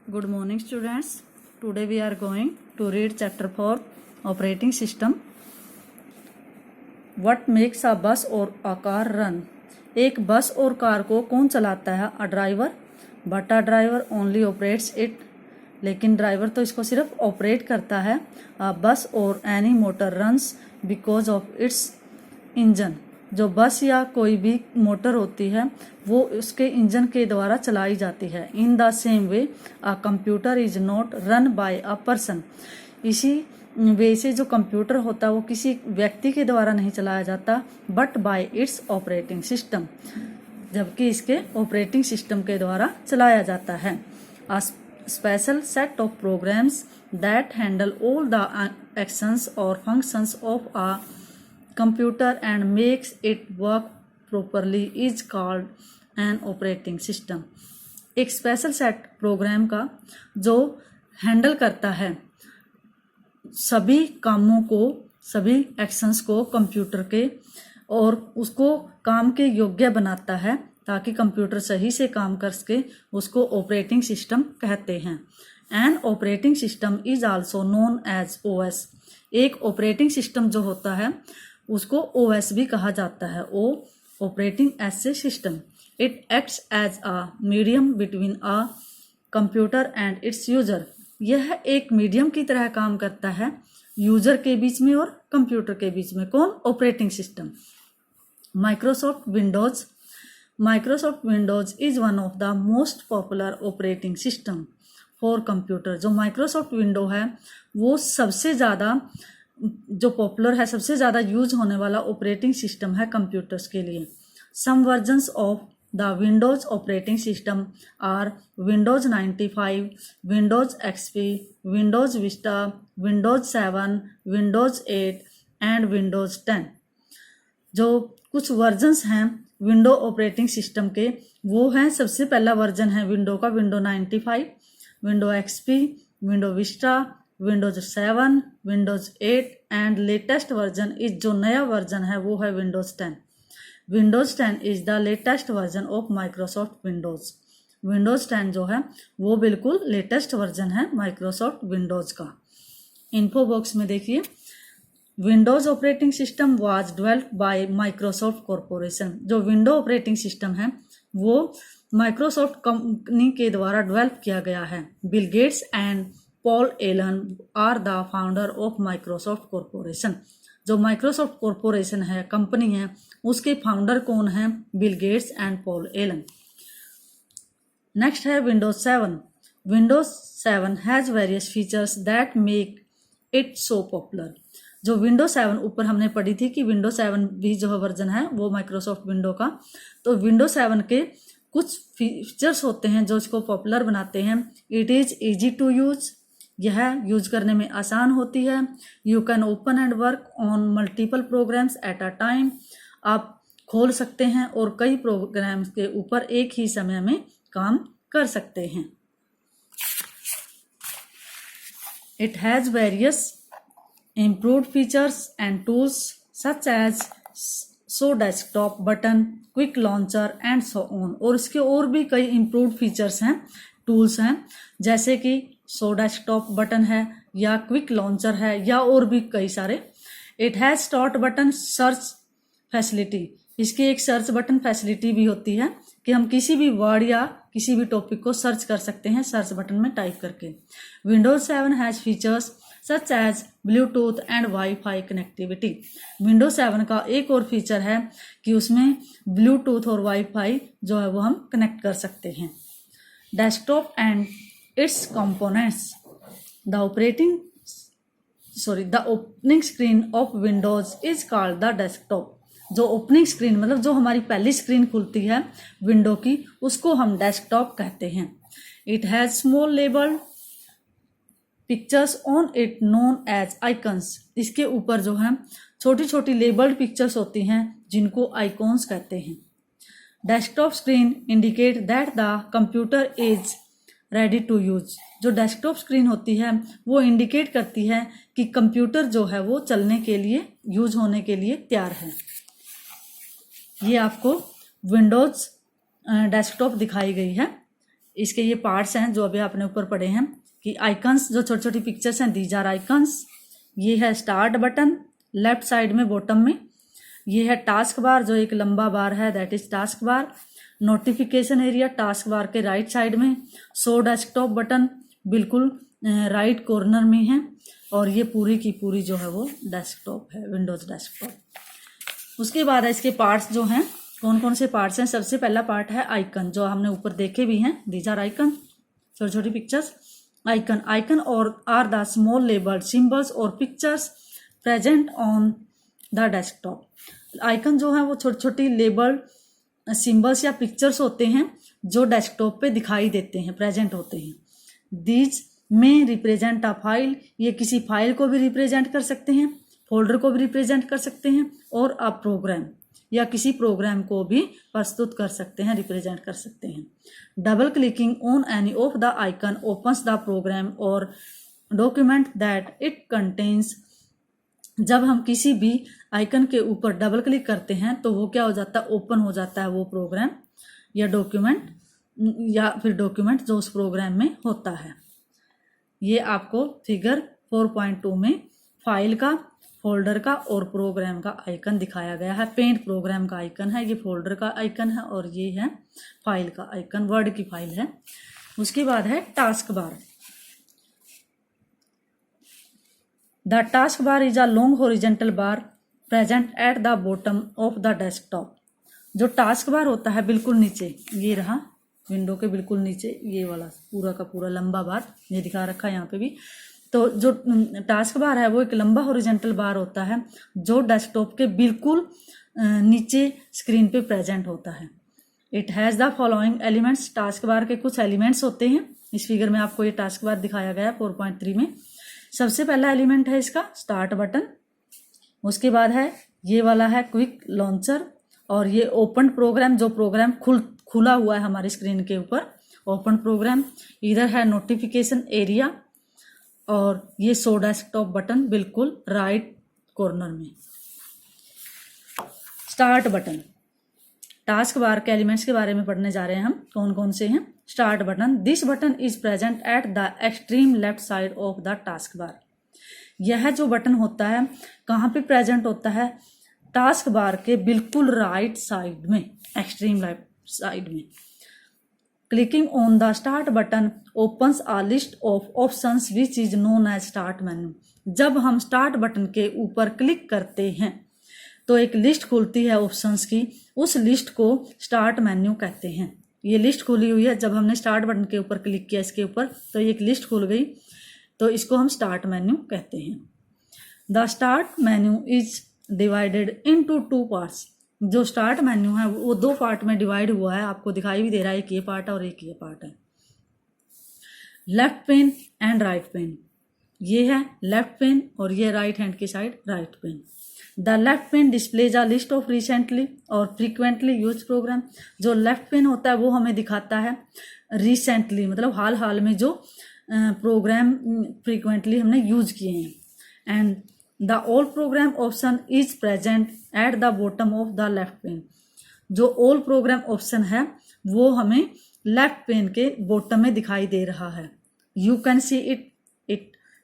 Good morning, students. Today we are going to read chapter 4, Operating System. What makes a bus or a car run? एक बस और car को कौन चलाता है? A driver, but a driver only operates it. लेकिन driver तो इसको सिर्फ ऑपरेट करता है. अ बस और any motor runs because of its engine. जो बस या कोई भी मोटर होती है वो उसके इंजन के द्वारा चलाई जाती है. In the same way a computer is not run by a person. इसी वे से जो कंप्यूटर होता है वो किसी व्यक्ति के द्वारा नहीं चलाया जाता, but by its operating system, जबकि इसके ऑपरेटिंग सिस्टम के द्वारा चलाया जाता है. A special set of programs that handle all the actions और functions of a computer and makes it work properly is called an operating system. एक special set programme का जो हैंडल करता है सभी कामों को, सभी एक्शंस को कंप्यूटर के, और उसको काम के योग्य बनाता है ताकि कंप्यूटर सही से काम कर सके, उसको ऑपरेटिंग सिस्टम कहते हैं. An operating system is also known as OS. एक ऑपरेटिंग सिस्टम जो होता है उसको OS भी कहा जाता है. Operating as system. It acts as a medium between a computer and its user. यह एक मीडियम की तरह काम करता है यूजर के बीच में और कंप्यूटर के बीच में. कौन? Operating system. Microsoft Windows. Microsoft Windows is one of the most popular operating system for computer. जो माइक्रोसॉफ्ट विंडो है वो सबसे ज़्यादा जो पॉपुलर है, सबसे ज़्यादा यूज होने वाला ऑपरेटिंग सिस्टम है कंप्यूटर्स के लिए. Some versions of the Windows operating system are Windows 95, Windows XP, Windows Vista, Windows 7, Windows 8 and Windows 10. जो कुछ वर्जन्स हैं विंडो ऑपरेटिंग सिस्टम के वो हैं, सबसे पहला वर्जन है विंडो का, window 95, window XP, window Vista, Windows 7, Windows 8 and latest version is, जो नया वर्जन है वो है Windows 10. Windows 10 is the latest version of Microsoft Windows. Windows 10 जो है वो बिल्कुल लेटेस्ट वर्जन है माइक्रोसॉफ्ट विंडोज का. इन्फो बॉक्स में देखिए, Windows operating system was developed by Microsoft corporation. जो विंडो ऑपरेटिंग सिस्टम है वो माइक्रोसॉफ्ट कंपनी के द्वारा डेवलप किया गया है. Bill Gates and Paul Allen are the founder of Microsoft corporation. जो माइक्रोसॉफ्ट कॉरपोरेशन है, कंपनी है, उसके फाउंडर कौन है? Bill Gates and Paul Allen. Next है Windows 7. Windows 7 has various features that make it so popular. जो Windows 7 ऊपर हमने पढ़ी थी कि विंडोज 7 भी जो वर्जन है वो माइक्रोसॉफ्ट विंडो का, तो विंडोज 7 के कुछ फीचर्स होते हैं जो इसको पॉपुलर बनाते हैं. It is easy to use. यह यूज करने में आसान होती है. You can open and work on multiple programs at a time. आप खोल सकते हैं और कई प्रोग्राम्स के ऊपर एक ही समय में काम कर सकते हैं. It has various improved features and tools such as so desktop button, quick launcher and so on. और इसके और भी कई इम्प्रूव्ड फीचर्स हैं, टूल्स हैं, जैसे कि सो डेस्कटॉप बटन है या क्विक लॉन्चर है या और भी कई सारे. It has start button search facility. इसकी एक सर्च बटन फैसिलिटी भी होती है कि हम किसी भी वर्ड या किसी भी टॉपिक को सर्च कर सकते हैं सर्च बटन में टाइप करके. Windows 7 has features such as Bluetooth and WiFi connectivity. Windows 7 का एक और फीचर है कि उसमें ब्लूटूथ और वाईफाई जो है वो हम कनेक्ट कर सकते हैं. Desktop and its components. The opening screen of Windows is called the desktop. जो ओपनिंग स्क्रीन मतलब जो हमारी पहली स्क्रीन खुलती है विंडो की, उसको हम डेस्कटॉप कहते हैं. It has small labeled pictures on it known as icons. इसके ऊपर जो है छोटी छोटी लेबल्ड पिक्चर्स होती हैं जिनको आइकॉन्स कहते हैं. Desktop screen indicate that the computer is ready to use. जो डेस्कटॉप स्क्रीन होती है वो इंडिकेट करती है कि कंप्यूटर जो है वो चलने के लिए, यूज होने के लिए तैयार है. ये आपको विंडोज डेस्कटॉप दिखाई गई है. इसके ये पार्ट्स हैं जो अभी आपने ऊपर पढ़े हैं कि आइकन्स जो छोटी छोटी पिक्चर्स हैं, दीज आर आइकन्स। ये है स्टार्ट बटन लेफ्ट साइड में बॉटम में। ये है टास्क बार जो एक लंबा बार है, that is task bar. Notification area task bar के राइट साइड में। शो डेस्कटॉप बटन बिल्कुल राइट कॉर्नर में है। और ये पूरी की पूरी जो है वो डेस्कटॉप है, विंडोज डेस्कटॉप। उसके बाद है इसके पार्ट्स जो हैं, कौन कौन से पार्ट्स हैं। सबसे पहला पार्ट है आइकन, जो हमने ऊपर देखे भी हैं, दीज आर आइकन, छोटी छोटी पिक्चर्स। आइकन और are the small labelled symbols और pictures present on the desktop. Icon जो है वो छोटी छोटी लेबल्ड सिंबल्स या पिक्चर्स होते हैं जो डेस्कटॉप पे दिखाई देते हैं, प्रेजेंट होते हैं। दीज में रिप्रेजेंट अ फाइल, ये किसी फाइल को भी रिप्रेजेंट कर सकते हैं, फोल्डर को भी रिप्रेजेंट कर सकते हैं, और अ प्रोग्राम या किसी प्रोग्राम को भी प्रस्तुत कर सकते हैं, रिप्रेजेंट कर सकते हैं। Double clicking on any of the icon opens the program और डॉक्यूमेंट दैट इट कंटेन्स। जब हम किसी भी आइकन के ऊपर डबल क्लिक करते हैं तो वो क्या हो जाता है, ओपन हो जाता है वो प्रोग्राम या डॉक्यूमेंट, या फिर डॉक्यूमेंट जो उस प्रोग्राम में होता है। ये आपको फिगर 4.2 में फाइल का, फोल्डर का और प्रोग्राम का आइकन दिखाया गया है। पेंट प्रोग्राम का आइकन है, ये फोल्डर का आइकन है, और ये है फाइल का आइकन, वर्ड की फाइल है। उसके बाद है task bar. The task bar is a long horizontal bar present at the bottom of the desktop. जो टास्क बार होता है बिल्कुल नीचे, ये रहा विंडो के बिल्कुल नीचे, ये वाला पूरा का पूरा लंबा बार ये दिखा रखा है यहाँ पे भी। तो जो टास्क बार है वो एक लंबा हॉरिजेंटल बार होता है जो डेस्कटॉप के बिल्कुल नीचे स्क्रीन पे प्रेजेंट होता है। It has the following elements, task bar के कुछ एलिमेंट्स होते हैं। इस फिगर में आपको ये टास्क बार दिखाया गया है 4.3 में। सबसे पहला एलिमेंट है इसका स्टार्ट बटन। उसके बाद है ये वाला है क्विक लॉन्चर, और ये ओपन प्रोग्राम, जो प्रोग्राम खुला हुआ है हमारी स्क्रीन के ऊपर, ओपन प्रोग्राम। इधर है नोटिफिकेशन एरिया, और ये शो डेस्कटॉप बटन बिल्कुल राइट कॉर्नर में। स्टार्ट बटन, टास्क बार के एलिमेंट्स के बारे में पढ़ने जा रहे हैं हम, कौन कौन से हैं। Start button, this button is present at the extreme left side of the task bar. यह जो बटन होता है कहाँ पे प्रेजेंट होता है, टास्क बार के बिल्कुल राइट साइड में, एक्सट्रीम लेफ्ट साइड में। Clicking on the start button opens a list of options which is known as start menu. जब हम स्टार्ट बटन के ऊपर क्लिक करते हैं तो एक लिस्ट खुलती है ऑप्शंस की, उस लिस्ट को स्टार्ट मेन्यू कहते हैं। ये लिस्ट खुली हुई है, जब हमने स्टार्ट बटन के ऊपर क्लिक किया इसके ऊपर तो एक लिस्ट खुल गई, तो इसको हम स्टार्ट मेन्यू कहते हैं। The start menu is divided into 2 parts. जो स्टार्ट मेन्यू है वो 2 पार्ट में डिवाइड हुआ है, आपको दिखाई भी दे रहा है, एक ये पार्ट है और एक ये पार्ट है। Left pane and right pane, ये है लेफ्ट पेन और ये राइट हैंड की side right pane. The left pane displays a list of recently और फ्रीक्वेंटली यूज प्रोग्राम। जो लेफ्ट पेन होता है वो हमें दिखाता है रिसेंटली, मतलब हाल हाल में जो प्रोग्राम फ्रीक्वेंटली हमने यूज किए हैं। And the all programme option is present at the bottom of the left pen. जो ऑल प्रोग्राम ऑप्शन है वो हमें लेफ्ट पेन के बॉटम में दिखाई दे रहा है। You can see it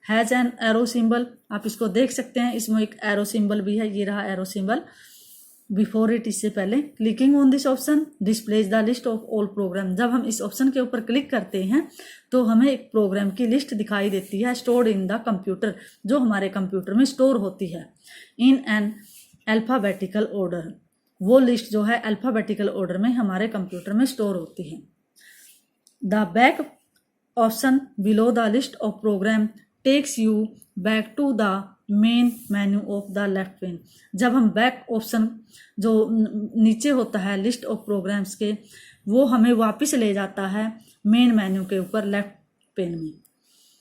has an arrow symbol, आप इसको देख सकते हैं, इसमें एक एरो सिंबल भी है, ये रहा एरो सिंबल बिफोर इट, इससे पहले। Clicking on this option displays the list of all programme. जब हम इस ऑप्शन के ऊपर क्लिक करते हैं तो हमें एक प्रोग्राम की लिस्ट दिखाई देती है, स्टोर्ड इन द कंप्यूटर, जो हमारे कंप्यूटर में स्टोर होती है इन एन अल्फाबेटिकल ऑर्डर। वो लिस्ट जो है अल्फाबेटिकल ऑर्डर में हमारे कंप्यूटर में स्टोर होती है। The back option below the list of program takes you back to the main menu of the left pane. जब हम बैक ऑप्शन जो नीचे होता है लिस्ट ऑफ प्रोग्राम्स के, वो हमें वापस ले जाता है मेन मेन्यू के ऊपर लेफ्ट पेन में।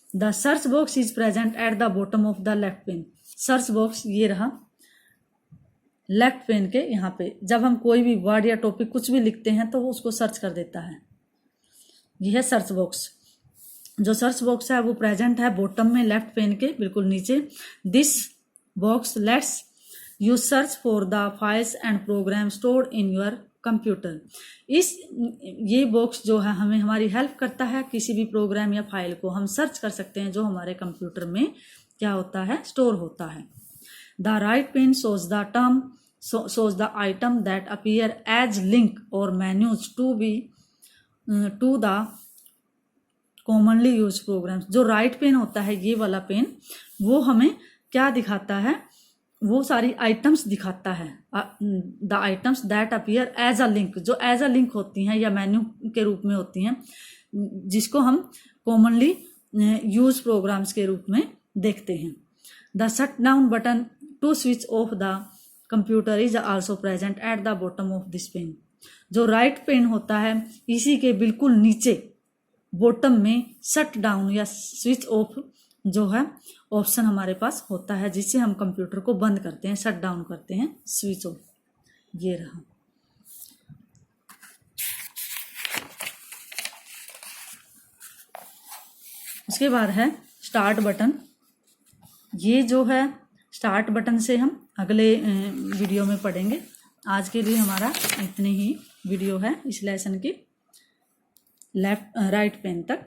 The search box is present at the bottom of the left pen. Search box ये रहा लेफ्ट पेन के यहाँ पे, जब हम कोई भी वर्ड या टॉपिक कुछ भी लिखते हैं तो वो उसको सर्च कर देता है। यह है सर्च बॉक्स। जो सर्च बॉक्स है वो प्रेजेंट है बॉटम में लेफ्ट पेन के बिल्कुल नीचे। This box lets you search for the files and program stored in your computer. ये बॉक्स जो है हमें हमारी हेल्प करता है, किसी भी प्रोग्राम या फाइल को हम सर्च कर सकते हैं जो हमारे कंप्यूटर में क्या होता है, स्टोर होता है। The right pane shows the item that appear as link or menus to the commonly used programs। जो राइट पेन होता है, ये वाला पेन, वो हमें क्या दिखाता है, वो सारी आइटम्स दिखाता है। The items that appear as a link, जो एज अ लिंक होती हैं या मेन्यू के रूप में होती हैं, जिसको हम कॉमनली यूज प्रोग्राम्स के रूप में देखते हैं। The shut down button to switch off the computer is also present at the bottom of this pane. जो राइट पेन होता है, इसी के बिल्कुल नीचे बॉटम में शट डाउन या स्विच ऑफ जो है ऑप्शन हमारे पास होता है, जिससे हम कंप्यूटर को बंद करते हैं, शट डाउन करते हैं, स्विच ऑफ। ये रहा। उसके बाद है स्टार्ट बटन। ये जो है स्टार्ट बटन से हम अगले वीडियो में पढ़ेंगे। आज के लिए हमारा इतनी ही वीडियो है इस लेसन की, लेफ्ट राइट पेन तक।